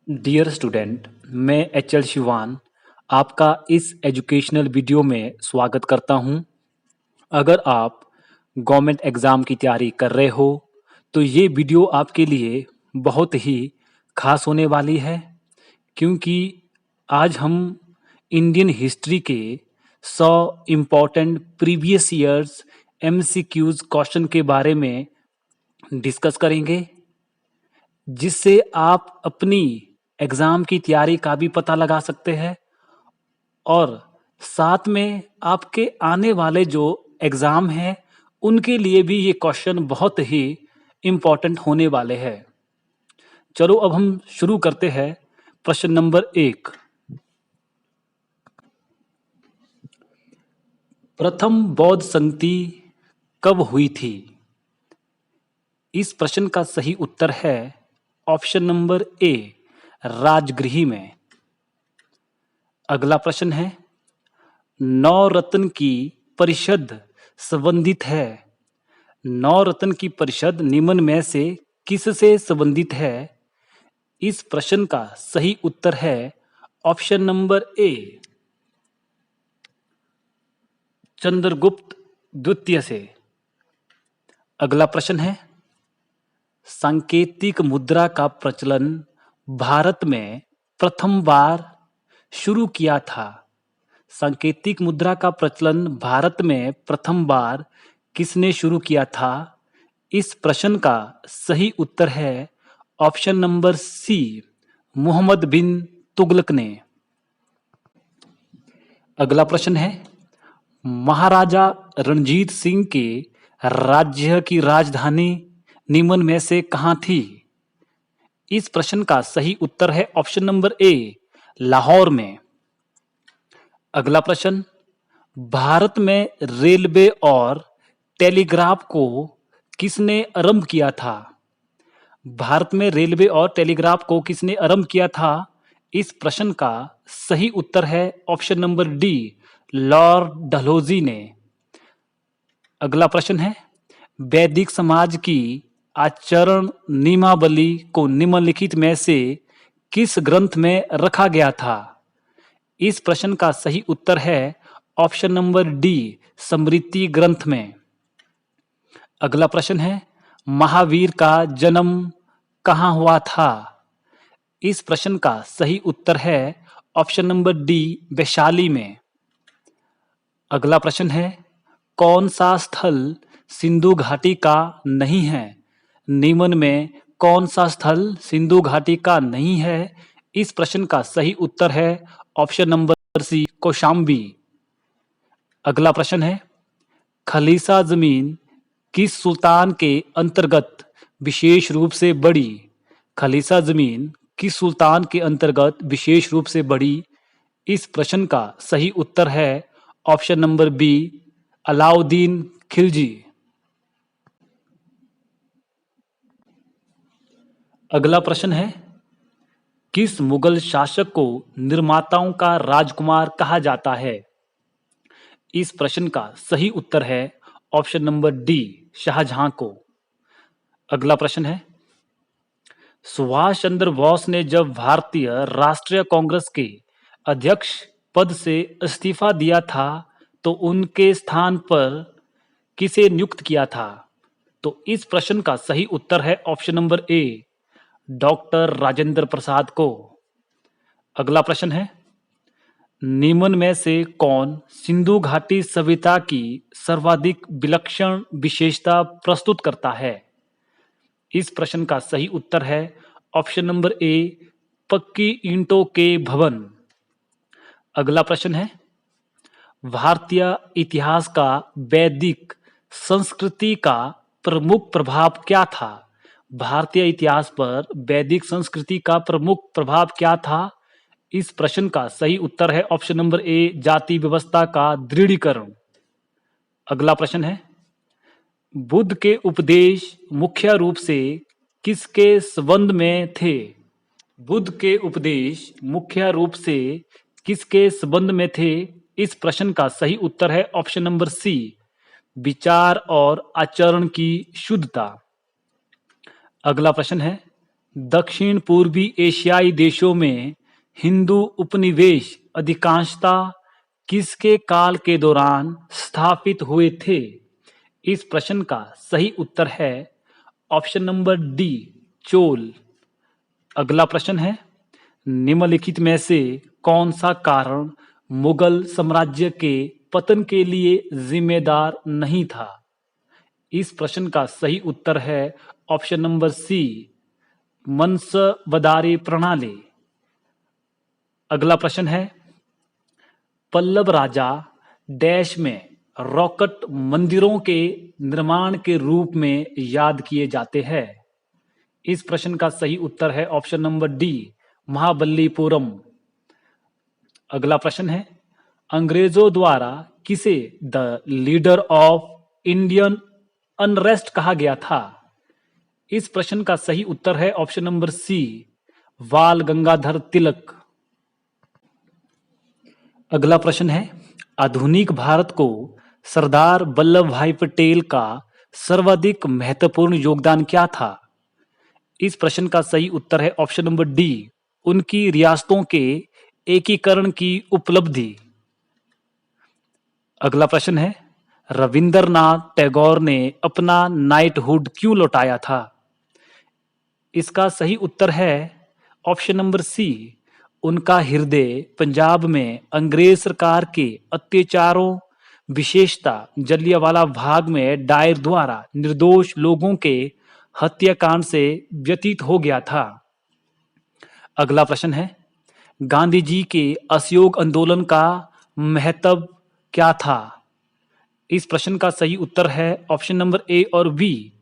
Dear student, मैं HL. Shivan आपका इस एजुकेशनल वीडियो में स्वागत करता हूं। अगर आप गवर्नमेंट एग्ज़ाम की तैयारी कर रहे हो तो ये वीडियो आपके लिए बहुत ही खास होने वाली है, क्योंकि आज हम इंडियन हिस्ट्री के 100 important previous years MCQs question के बारे में डिस्कस करेंगे, जिससे आप अपनी एग्ज़ाम की तैयारी का भी पता लगा सकते हैं और साथ में आपके आने वाले जो एग्ज़ाम हैं उनके लिए भी ये क्वेश्चन बहुत ही इम्पोर्टेंट होने वाले हैं। चलो अब हम शुरू करते हैं। प्रश्न नंबर 1, प्रथम बौद्ध संगति कब हुई थी? इस प्रश्न का सही उत्तर है ऑप्शन नंबर ए, राजगृह में। अगला प्रश्न है, नवरत्न की परिषद संबंधित है। नवरत्न की परिषद निम्न में से किससे संबंधित है? इस प्रश्न का सही उत्तर है ऑप्शन नंबर ए, चंद्रगुप्त द्वितीय से। अगला प्रश्न है, सांकेतिक मुद्रा का प्रचलन भारत में प्रथम बार शुरू किया था। सांकेतिक मुद्रा का प्रचलन भारत में प्रथम बार किसने शुरू किया था? इस प्रश्न का सही उत्तर है ऑप्शन नंबर सी, मोहम्मद बिन तुगलक ने। अगला प्रश्न है, महाराजा रणजीत सिंह के राज्य की राजधानी निम्न में से कहाँ थी? इस प्रश्न का सही उत्तर है ऑप्शन नंबर ए, लाहौर में। अगला प्रश्न, भारत में रेलवे और टेलीग्राफ को किसने आरंभ किया था? भारत में रेलवे और टेलीग्राफ को किसने आरंभ किया था? इस प्रश्न का सही उत्तर है option number D, Lord Dalhousie ने। अगला प्रश्न है, वैदिक समाज की आचरण नियमावली को निम्नलिखित में से किस ग्रंथ में रखा गया था? इस प्रश्न का सही उत्तर है ऑप्शन नंबर डी, स्मृति ग्रंथ में। अगला प्रश्न है, महावीर का जन्म कहाँ हुआ था? इस प्रश्न का सही उत्तर है ऑप्शन नंबर डी, वैशाली में। अगला प्रश्न है, कौन सा स्थल सिंधु घाटी का नहीं है? निम्न में कौन सा स्थल सिंधु घाटी का नहीं है? इस प्रश्न का सही उत्तर है ऑप्शन नंबर सी, कौशाम्बी। अगला प्रश्न है, खलीसा जमीन किस सुल्तान के अंतर्गत विशेष रूप से बढ़ी? खलीसा जमीन किस सुल्तान के अंतर्गत विशेष रूप से बढ़ी? इस प्रश्न का सही उत्तर है option number B, Alauddin Khilji. अगला प्रश्न है, किस मुगल शासक को निर्माताओं का राजकुमार कहा जाता है? इस प्रश्न का सही उत्तर है ऑप्शन नंबर डी, शाहजहां को। अगला प्रश्न है, सुभाष चंद्र बोस ने जब भारतीय राष्ट्रीय कांग्रेस के अध्यक्ष पद से इस्तीफा दिया था तो उनके स्थान पर किसे नियुक्त किया था? तो इस प्रश्न का सही उत्तर है option number A, doctor Rajendra Prasad को। अगला प्रश्न है, निम्न में से कौन सिंधु घाटी सभ्यता की सर्वाधिक विलक्षण विशेषता प्रस्तुत करता है? इस प्रश्न का सही उत्तर है ऑप्शन नंबर ए, पक्की ईंटों के भवन। अगला प्रश्न है, भारतीय इतिहास का वैदिक संस्कृति का प्रमुख प्रभाव क्या था? भारतीय इतिहास पर वैदिक संस्कृति का प्रमुख प्रभाव क्या था? इस प्रश्न का सही उत्तर है ऑप्शन नंबर ए, जाति व्यवस्था का दृढ़ीकरण। अगला प्रश्न है, बुद्ध के उपदेश मुख्य रूप से किसके संबंध में थे? बुद्ध के उपदेश मुख्य रूप से किसके संबंध में थे? इस प्रश्न का सही उत्तर है ऑप्शन नंबर सी, विचार और आचरण की शुद्धता। अगला प्रश्न है, दक्षिण पूर्वी एशियाई देशों में हिंदू उपनिवेश अधिकांशतः किसके काल के दौरान स्थापित हुए थे? इस प्रश्न का सही उत्तर है ऑप्शन नंबर डी, चोल। अगला प्रश्न है, निम्नलिखित में से कौन सा कारण मुगल साम्राज्य के पतन के लिए जिम्मेदार नहीं था? इस प्रश्न का सही उत्तर है ऑप्शन नंबर सी, वंशवदारी प्रणाली। अगला प्रश्न है, पल्लव राजा डैश में रॉकेट मंदिरों के निर्माण के रूप में याद किए जाते हैं? इस प्रश्न का सही उत्तर है ऑप्शन नंबर डी, महाबलीपुरम। अगला प्रश्न है, अंग्रेजों द्वारा किसे the leader of Indian unrest कहा गया था? इस प्रश्न का सही उत्तर है ऑप्शन नंबर सी, बाल गंगाधर तिलक। अगला प्रश्न है, आधुनिक भारत को सरदार वल्लभ भाई पटेल का सर्वाधिक महत्वपूर्ण योगदान क्या था? इस प्रश्न का सही उत्तर है ऑप्शन नंबर डी, उनकी रियासतों के एकीकरण की उपलब्धि। अगला प्रश्न है, रविंद्रनाथ टैगोर ने अपना नाइटहुड क्यों लौटाया था? इसका सही उत्तर है ऑप्शन नंबर सी, उनका हृदय पंजाब में अंग्रेज सरकार के अत्याचारों, विशेषता जलियांवाला बाग में डायर द्वारा निर्दोष लोगों के हत्याकांड से व्यतीत हो गया था। अगला प्रश्न है, गांधी जी के असहयोग आंदोलन का महत्व क्या था? इस प्रश्न का सही उत्तर है ऑप्शन नंबर ए और बी।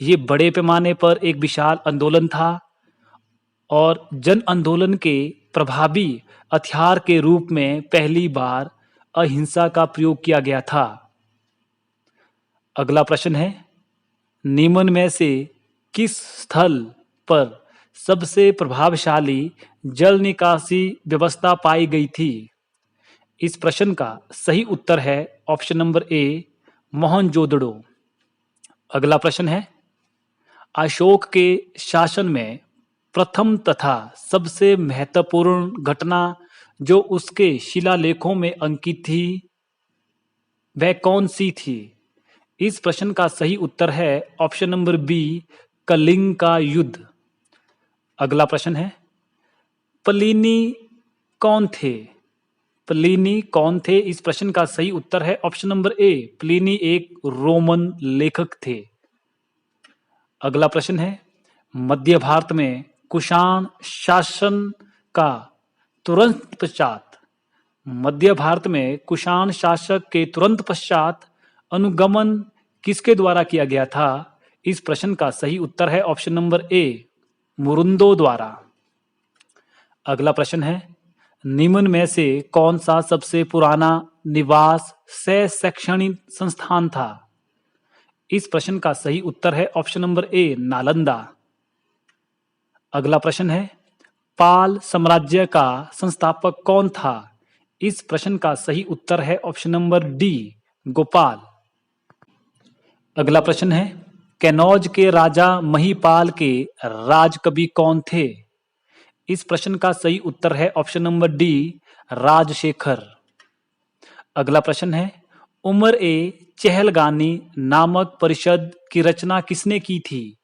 ये बड़े पैमाने पर एक विशाल आंदोलन था और जन आंदोलन के प्रभावी हथियार के रूप में पहली बार अहिंसा का प्रयोग किया गया था। अगला प्रश्न है, निम्न में से किस स्थल पर सबसे प्रभावशाली जल निकासी व्यवस्था पाई गई थी? इस प्रश्न का सही उत्तर है ऑप्शन नंबर ए, मोहनजोदड़ो। अगला प्रश्न है, अशोक के शासन में प्रथम तथा सबसे महत्वपूर्ण घटना जो उसके शिलालेखों में अंकित थी वह कौन सी थी? इस प्रश्न का सही उत्तर है ऑप्शन नंबर बी, कलिंग का युद्ध। अगला प्रश्न है, प्लिनी कौन थे? प्लिनी कौन थे? इस प्रश्न का सही उत्तर है ऑप्शन नंबर ए, प्लिनी एक रोमन लेखक थे। अगला प्रश्न है, मध्य भारत में कुषाण शासन का तुरंत पश्चात मध्य भारत में कुषाण शासक के तुरंत पश्चात अनुगमन किसके द्वारा किया गया था? इस प्रश्न का सही उत्तर है ऑप्शन नंबर ए, मुरुंदो द्वारा। अगला प्रश्न है, निम्न में से कौन सा सबसे पुराना निवास सह शैक्षणिक संस्थान था? इस प्रश्न का सही उत्तर है ऑप्शन नंबर ए, नालंदा। अगला प्रश्न है, पाल साम्राज्य का संस्थापक कौन था? इस प्रश्न का सही उत्तर है ऑप्शन नंबर डी, गोपाल। अगला प्रश्न है, कन्नौज के राजा महिपाल के राजकवि कौन थे? इस प्रश्न का सही उत्तर है ऑप्शन नंबर डी, राजशेखर। अगला प्रश्न है, उमर ए चहलगानी नामक परिषद की रचना किसने की थी?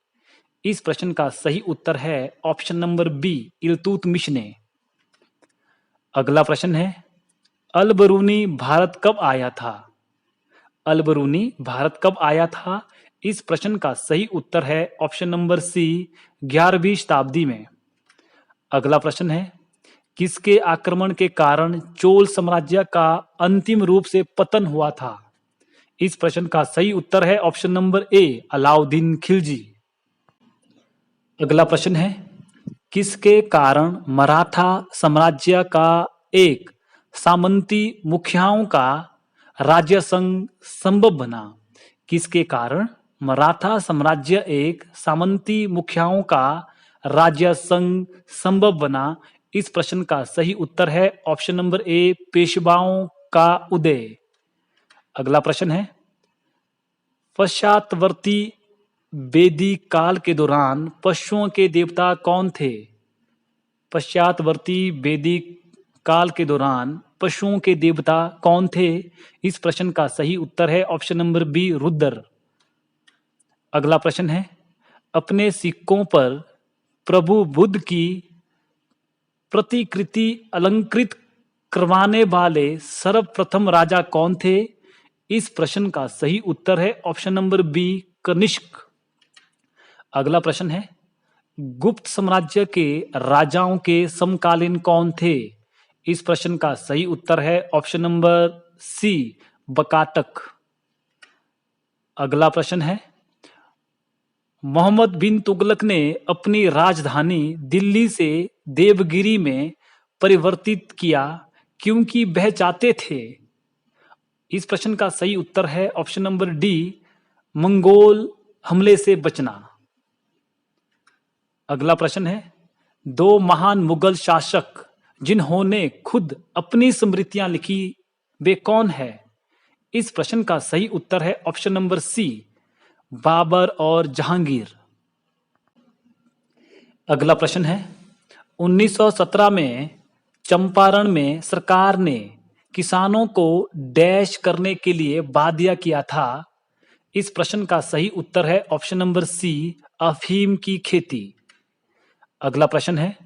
इस प्रश्न का सही उत्तर है ऑप्शन नंबर बी, इल्तुतमिश ने। अगला प्रश्न है, अल बरूनी भारत कब आया था? अल बरूनी भारत कब आया था? इस प्रश्न का सही उत्तर है ऑप्शन नंबर सी, 11वीं शताब्दी में। अगला प्रश्न है, किसके आक्रमण के कारण चोल साम्राज्य का अंतिम रूप से पतन हुआ था? इस प्रश्न का सही उत्तर है ऑप्शन नंबर ए, अलाउद्दीन खिलजी। अगला प्रश्न है, किसके कारण मराठा साम्राज्य का एक सामंती मुखियाओं का राज्य संघ संभव बना? किसके कारण मराठा साम्राज्य एक सामंती मुखियाओं का राज्य संघ संभव बना? इस प्रश्न का सही उत्तर है ऑप्शन नंबर ए, पेशवाओं का उदय। अगला प्रश्न है, पश्चातवर्ती वैदिक काल के दौरान पशुओं के देवता कौन थे? पश्चातवर्ती वैदिक काल के दौरान पशुओं के देवता कौन थे? इस प्रश्न का सही उत्तर है ऑप्शन नंबर बी, रुद्र। अगला प्रश्न है, अपने सिक्कों पर प्रभु बुद्ध की प्रतिकृति अलंकृत करवाने वाले सर्वप्रथम राजा कौन थे? इस प्रश्न का सही उत्तर है ऑप्शन नंबर बी, कनिष्क। अगला प्रश्न है, गुप्त साम्राज्य के राजाओं के समकालीन कौन थे? इस प्रश्न का सही उत्तर है ऑप्शन नंबर सी, बकाटक। अगला प्रश्न है, मोहम्मद बिन तुगलक ने अपनी राजधानी दिल्ली से देवगिरी में परिवर्तित किया क्योंकि वह चाहते थे? इस प्रश्न का सही उत्तर है ऑप्शन नंबर डी, मंगोल हमले से बचना। अगला प्रश्न है, दो महान मुगल शासक जिन्होंने खुद अपनी स्मृतियां लिखी वे कौन है? इस प्रश्न का सही उत्तर है ऑप्शन नंबर सी, बाबर और जहांगीर। अगला प्रश्न है, 1917 में चंपारण में सरकार ने किसानों को डैश करने के लिए बाध्य किया था? इस प्रश्न का सही उत्तर है ऑप्शन नंबर सी, अफीम की खेती। अगला प्रश्न है,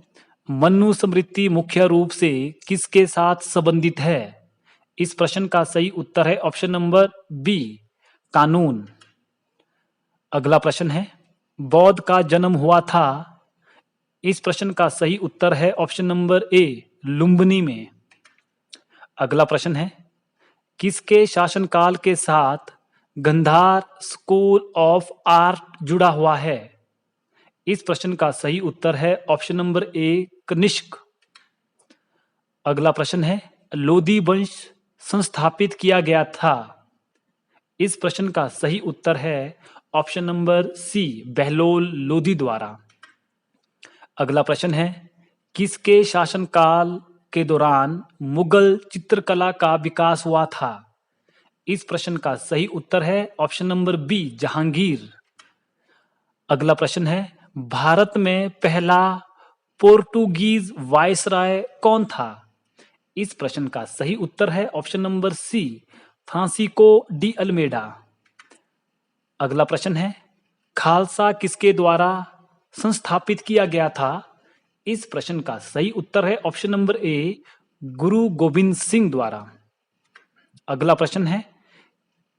मनुस्मृति मुख्य रूप से किसके साथ संबंधित है? इस प्रश्न का सही उत्तर है ऑप्शन नंबर बी, कानून। अगला प्रश्न है, बौद्ध का जन्म हुआ था? इस प्रश्न का सही उत्तर है ऑप्शन नंबर ए, लुम्बिनी में। अगला प्रश्न है, किसके शासनकाल के साथ गंधार स्कूल ऑफ आर्ट जुड़ा हुआ है? इस प्रश्न का सही उत्तर है ऑप्शन नंबर ए, कनिष्क। अगला प्रश्न है, लोधी वंश संस्थापित किया गया था? इस प्रश्न का सही उत्तर है option number C, Bahlol Lodi द्वारा। अगला प्रश्न है, किसके शासनकाल के दौरान मुगल चित्रकला का विकास हुआ था? इस प्रश्न का सही उत्तर है ऑप्शन नंबर बी, जहांगीर। अगला प्रश्न है, भारत में पहला पोर्टुगीज वायसराय कौन था? इस प्रश्न का सही उत्तर है option number C, Francisco de Almeida. अगला प्रश्न है, खालसा किसके द्वारा संस्थापित किया गया था? इस प्रश्न का सही उत्तर है ऑप्शन नंबर ए, गुरु गोविंद सिंह द्वारा। अगला प्रश्न है,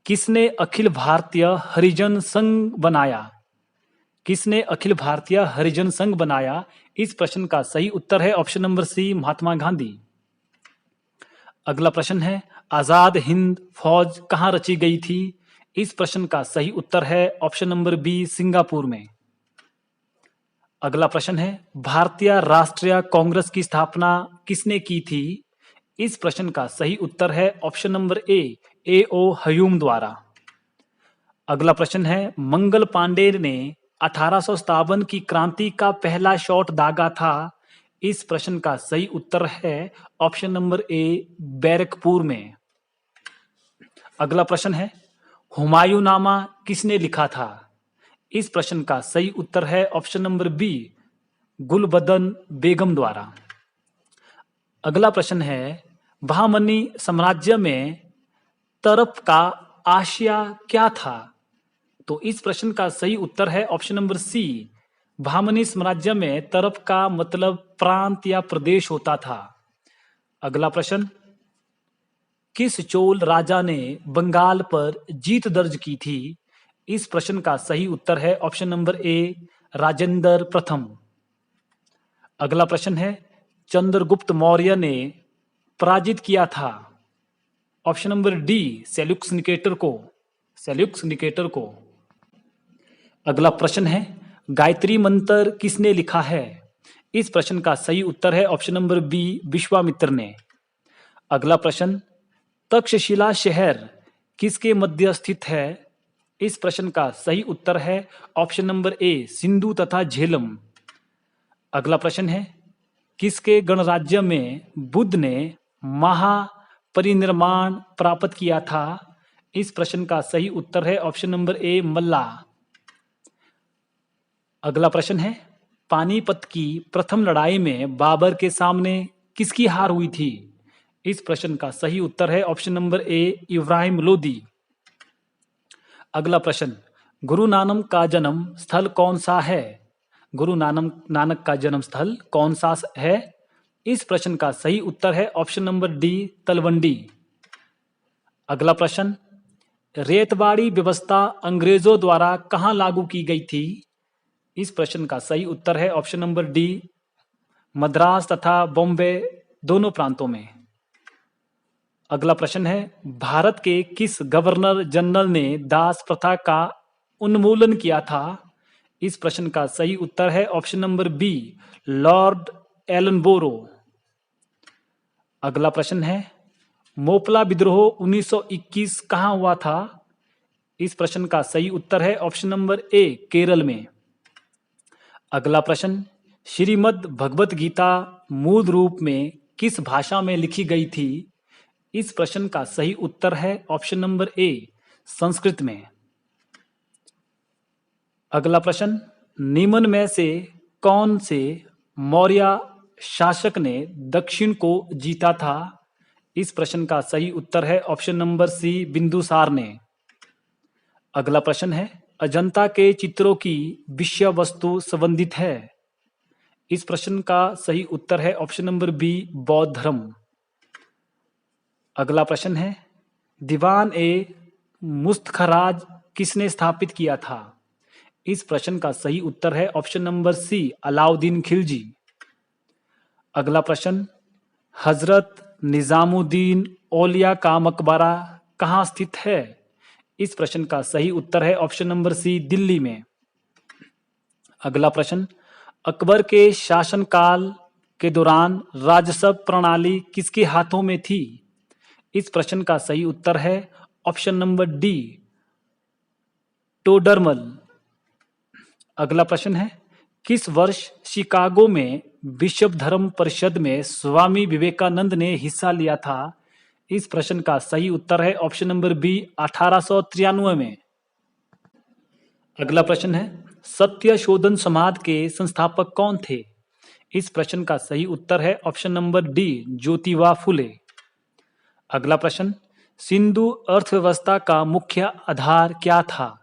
किसने अखिल भारतीय हरिजन संघ बनाया? किसने अखिल भारतीय हरिजन संघ बनाया? इस प्रश्न का सही उत्तर है ऑप्शन नंबर सी, महात्मा गांधी। अगला प्रश्न है, आजाद हिंद फौज कहां रची गई थी? इस प्रश्न का सही उत्तर है ऑप्शन नंबर बी, सिंगापुर में। अगला प्रश्न है, भारतीय राष्ट्रीय कांग्रेस की स्थापना किसने की थी? इस प्रश्न का सही उत्तर है ऑप्शन नंबर ए ओ हयूम द्वारा। अगला प्रश्न है, मंगल पांडे ने 1857 की क्रांति का पहला शॉट दागा था? इस प्रश्न का सही उत्तर है ऑप्शन नंबर ए, बैरकपुर में। अगला प्रश्न है, हुमायूंनामा किसने लिखा था? इस प्रश्न का सही उत्तर है ऑप्शन नंबर बी, गुलबदन बेगम द्वारा। अगला प्रश्न है, बहामनी साम्राज्य में तरफ का आशिया क्या था? तो इस प्रश्न का सही उत्तर है ऑप्शन नंबर सी, बहामनी साम्राज्य में तरफ का मतलब प्रांत या प्रदेश होता था। अगला प्रश्न, किस चोल राजा ने बंगाल पर जीत दर्ज की थी? इस प्रश्न का सही उत्तर है ऑप्शन नंबर ए, राजेंद्र प्रथम। अगला प्रश्न है, चंद्रगुप्त मौर्य ने पराजित किया था? Option number D, Seleucus Nicator को। अगला प्रश्न है, गायत्री मंत्र किसने लिखा है? इस प्रश्न का सही उत्तर है ऑप्शन नंबर बी, विश्वामित्र ने। अगला प्रश्न, तक्षशिला शहर किसके मध्य स्थित है? इस प्रश्न का सही उत्तर है ऑप्शन नंबर ए, सिंधु तथा झेलम। अगला प्रश्न है, किसके गणराज्य में बुद्ध ने महापरिनिर्वाण प्राप्त किया था? इस प्रश्न का सही उत्तर है ऑप्शन नंबर ए, मल्ला। अगला प्रश्न है, पानीपत की प्रथम लड़ाई में बाबर के सामने किसकी हार हुई थी? इस प्रश्न का सही उत्तर है ऑप्शन नंबर ए, इब्राहिम लोदी। अगला प्रश्न, गुरु नानक का जन्म स्थल कौन सा है? गुरु नानक का जन्म स्थल कौन सा है? इस प्रश्न का सही उत्तर है ऑप्शन नंबर डी, तलवंडी। अगला प्रश्न, रेतवाड़ी व्यवस्था अंग्रेजों द्वारा कहाँ लागू की गई थी? इस प्रश्न का सही उत्तर है ऑप्शन नंबर डी, मद्रास तथा बॉम्बे दोनों प्रांतों में। अगला प्रश्न है, भारत के किस गवर्नर जनरल ने दास प्रथा का उन्मूलन किया था? इस प्रश्न का सही उत्तर है ऑप्शन नंबर बी, लॉर्ड एलनबोरो। अगला प्रश्न है, मोपला विद्रोह 1921 कहाँ हुआ था? इस प्रश्न का सही उत्तर है ऑप्शन नंबर ए, केरल में। अगला प्रश्न, श्रीमद् भगवत गीता मूल रूप में किस भाषा में लिखी गई थी? इस प्रश्न का सही उत्तर है ऑप्शन नंबर ए, संस्कृत में। अगला प्रश्न, निम्न में से कौन से मौर्य शासक ने दक्षिण को जीता था? इस प्रश्न का सही उत्तर है ऑप्शन नंबर सी, बिंदुसार ने। अगला प्रश्न है, अजंता के चित्रों की विषय वस्तु संबंधित है? इस प्रश्न का सही उत्तर है ऑप्शन नंबर बी, बौद्ध धर्म। अगला प्रश्न है, दीवान ए मुस्तखराज किसने स्थापित किया था? इस प्रश्न का सही उत्तर है option number C, Alauddin Khilji. अगला प्रश्न, हजरत निजामुद्दीन औलिया का मकबरा कहाँ स्थित है? इस प्रश्न का सही उत्तर है ऑप्शन नंबर सी, दिल्ली में। अगला प्रश्न, अकबर के शासनकाल के दौरान राजस्व प्रणाली किसके हाथों में थी? इस प्रश्न का सही उत्तर है ऑप्शन नंबर डी, टोडरमल। अगला प्रश्न है, किस वर्ष शिकागो में विश्व धर्म परिषद में स्वामी विवेकानंद ने हिस्सा लिया था? इस प्रश्न का सही उत्तर है ऑप्शन नंबर बी, 1893 में। अगला प्रश्न है, सत्य शोधन समाज के संस्थापक कौन थे? इस प्रश्न का सही उत्तर है option number D, Jyotiba Phule. अगला प्रश्न, सिंधु अर्थव्यवस्था का मुख्य आधार क्या था?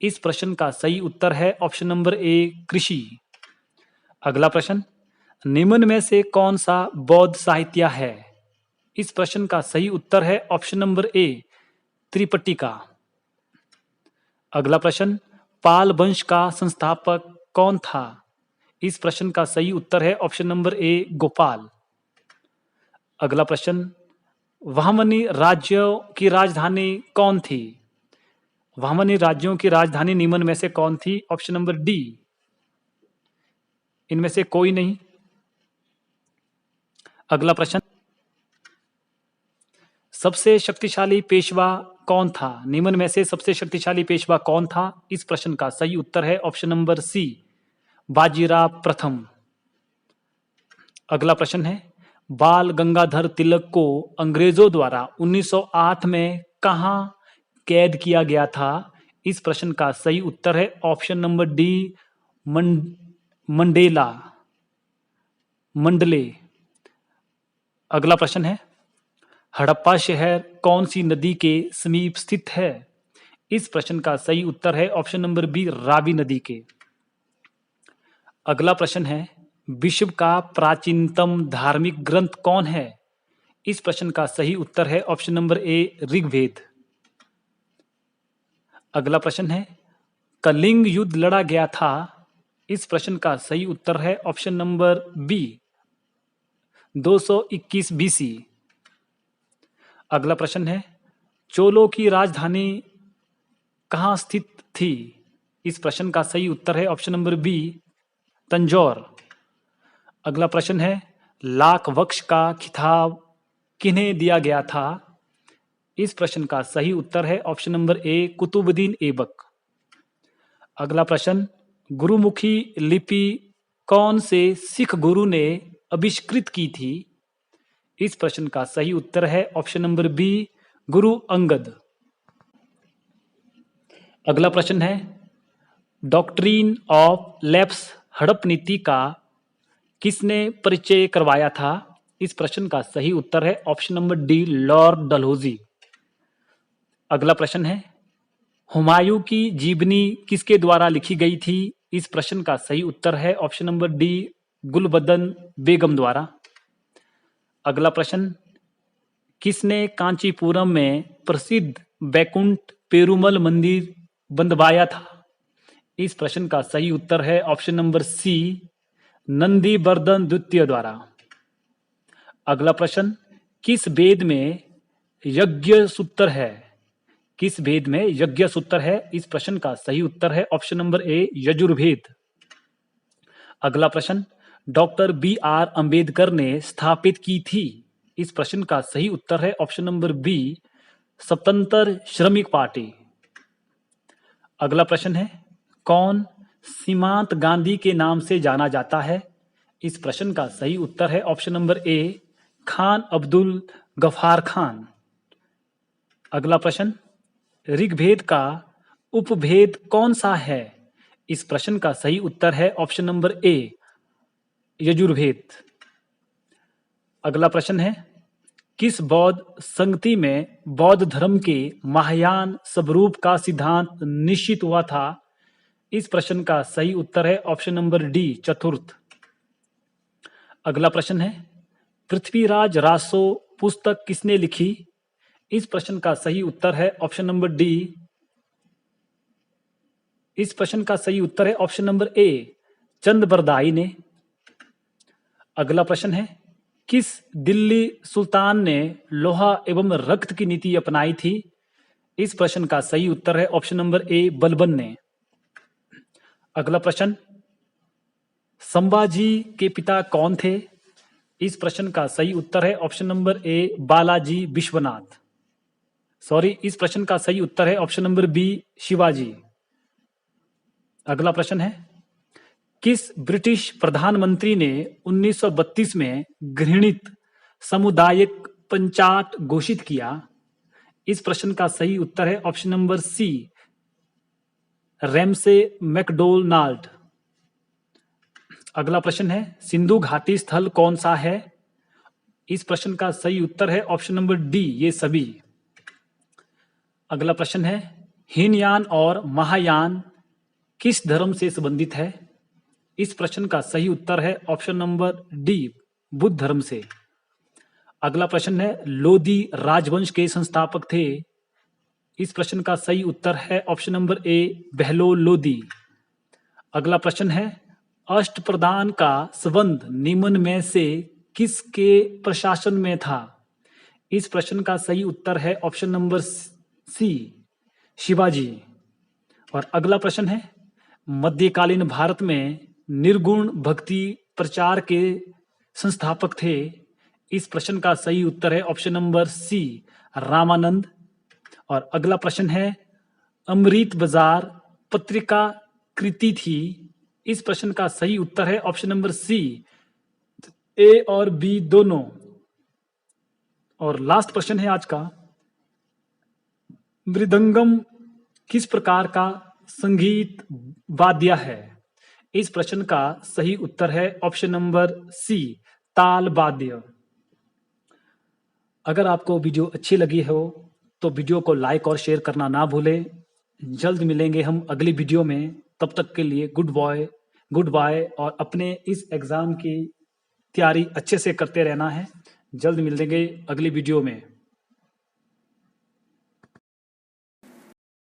इस प्रश्न का सही उत्तर है ऑप्शन नंबर ए, कृषि। अगला प्रश्न, निम्न में से कौन सा बौद्ध साहित्य है? इस प्रश्न का सही उत्तर है ऑप्शन नंबर ए, त्रिपिटका। अगला प्रश्न, पाल वंश का संस्थापक कौन था? इस प्रश्न का सही उत्तर है ऑप्शन नंबर ए, गोपाल। अगला प्रश्न, वामनी राज्यों की राजधानी कौन थी? वामनी राज्यों की राजधानी निम्न में से कौन थी? ऑप्शन नंबर डी, इनमें से कोई नहीं। अगला प्रश्न, सबसे शक्तिशाली पेशवा कौन था? निम्न में से सबसे शक्तिशाली पेशवा कौन था? इस प्रश्न का सही उत्तर है ऑप्शन नंबर सी, बाजीराव प्रथम। अगला प्रश्न है, बाल गंगाधर तिलक को अंग्रेजों द्वारा 1908 में कहां कैद किया गया था? इस प्रश्न का सही उत्तर है ऑप्शन नंबर डी, मंडेला मंडले। अगला प्रश्न है, हड़प्पा शहर कौन सी नदी के समीप स्थित है? इस प्रश्न का सही उत्तर है ऑप्शन नंबर बी, रावी नदी के। अगला प्रश्न है, विश्व का प्राचीनतम धार्मिक ग्रंथ कौन है? इस प्रश्न का सही उत्तर है ऑप्शन नंबर ए, ऋग्वेद। अगला प्रश्न है, कलिंग युद्ध लड़ा गया था? इस प्रश्न का सही उत्तर है ऑप्शन नंबर बी, 221 बीसी। अगला प्रश्न है, चोलों की राजधानी कहाँ स्थित थी? इस प्रश्न का सही उत्तर है ऑप्शन नंबर बी, तंजौर। अगला प्रश्न है, लाख वक्ष का खिताब किन्हें दिया गया था? इस प्रश्न का सही उत्तर है option number A, Qutubuddin Aibak. अगला प्रश्न, गुरुमुखी लिपि कौन से सिख गुरु ने आविष्कृत की थी? इस प्रश्न का सही उत्तर है option number B, Guru Angad. अगला प्रश्न है, डॉक्ट्रिन ऑफ लैप्स हड़प नीति का किसने परिचय करवाया था? इस प्रश्न का सही उत्तर है option number D, Lord Dalhousie. अगला प्रश्न है, हुमायूं की जीवनी किसके द्वारा लिखी गई थी? इस प्रश्न का सही उत्तर है ऑप्शन नंबर डी, गुलबदन बेगम द्वारा। अगला प्रश्न, किसने कांचीपुरम में प्रसिद्ध बैकुंठ पेरुमल मंदिर बंधवाया था? इस प्रश्न का सही उत्तर है ऑप्शन नंबर सी, नंदीवर्धन द्वितीय द्वारा। अगला प्रश्न, किस वेद में यज्ञ सूत्र है? किस वेद में यज्ञ सूत्र है? इस प्रश्न का सही उत्तर है ऑप्शन नंबर ए, यजुर्वेद। अगला प्रश्न, डॉक्टर बी आर अंबेडकर ने स्थापित की थी? इस प्रश्न का सही उत्तर है ऑप्शन नंबर बी, स्वतंत्र श्रमिक पार्टी। अगला प्रश्न है, कौन सीमांत गांधी के नाम से जाना जाता है? इस प्रश्न का सही उत्तर है option number A, Khan Abdul Ghaffar Khan. अगला प्रश्न, ऋग्वेद का उपभेद कौन सा है? इस प्रश्न का सही उत्तर है ऑप्शन नंबर ए, यजुर्वेद। अगला प्रश्न है, किस बौद्ध संगति में बौद्ध धर्म के महायान स्वरूप का सिद्धांत निश्चित हुआ था? इस प्रश्न का सही उत्तर है ऑप्शन नंबर डी, चतुर्थ। अगला प्रश्न है, पृथ्वीराज रासो पुस्तक किसने लिखी? इस प्रश्न का सही उत्तर है ऑप्शन नंबर डी। इस प्रश्न का सही उत्तर है ऑप्शन नंबर ए, चंद बरदाई ने। अगला प्रश्न है, किस दिल्ली सुल्तान ने लोहा एवं रक्त की नीति अपनाई थी? इस प्रश्न का सही उत्तर है ऑप्शन नंबर ए, बलबन ने। अगला प्रश्न, संभाजी के पिता कौन थे? इस प्रश्न का सही उत्तर है ऑप्शन नंबर ए, बालाजी विश्वनाथ। इस प्रश्न का सही उत्तर है ऑप्शन नंबर बी, शिवाजी। अगला प्रश्न है, किस ब्रिटिश प्रधानमंत्री ने 1932 में घृणित सामुदायिक पंचायत घोषित किया? इस प्रश्न का सही उत्तर है option number C, Ramsay MacDonald. अगला प्रश्न है, सिंधु घाटी स्थल कौन सा है? इस प्रश्न का सही उत्तर है ऑप्शन नंबर डी, ये सभी। अगला प्रश्न है, हीनयान और महायान किस धर्म से संबंधित है? इस प्रश्न का सही उत्तर है ऑप्शन नंबर डी, बुद्ध धर्म से। अगला प्रश्न है, लोदी राजवंश के संस्थापक थे? इस प्रश्न का सही उत्तर है ऑप्शन नंबर ए, बहलोल लोदी। अगला प्रश्न है, अष्टप्रधान का संबंध निम्न में से किसके प्रशासन में था? इस प्रश्न का सही उत्तर है ऑप्शन नंबर सी, शिवाजी। और अगला प्रश्न है, मध्यकालीन भारत में निर्गुण भक्ति प्रचार के संस्थापक थे? इस प्रश्न का सही उत्तर है ऑप्शन नंबर सी, रामानंद। और अगला प्रश्न है, अमृत बाजार पत्रिका कृति थी? इस प्रश्न का सही उत्तर है ऑप्शन नंबर सी, ए और बी दोनों। और लास्ट प्रश्न है आज का, मृदंगम किस प्रकार का संगीत वाद्य है? इस प्रश्न का सही उत्तर है ऑप्शन नंबर सी, ताल वाद्य। अगर आपको वीडियो अच्छी लगी हो तो वीडियो को लाइक और शेयर करना ना भूलें। जल्द मिलेंगे हम अगली वीडियो में, तब तक के लिए गुड बाय। और अपने इस एग्जाम की तैयारी अच्छे से करते रहना है। जल्द मिलेंगे अगली वीडियो में।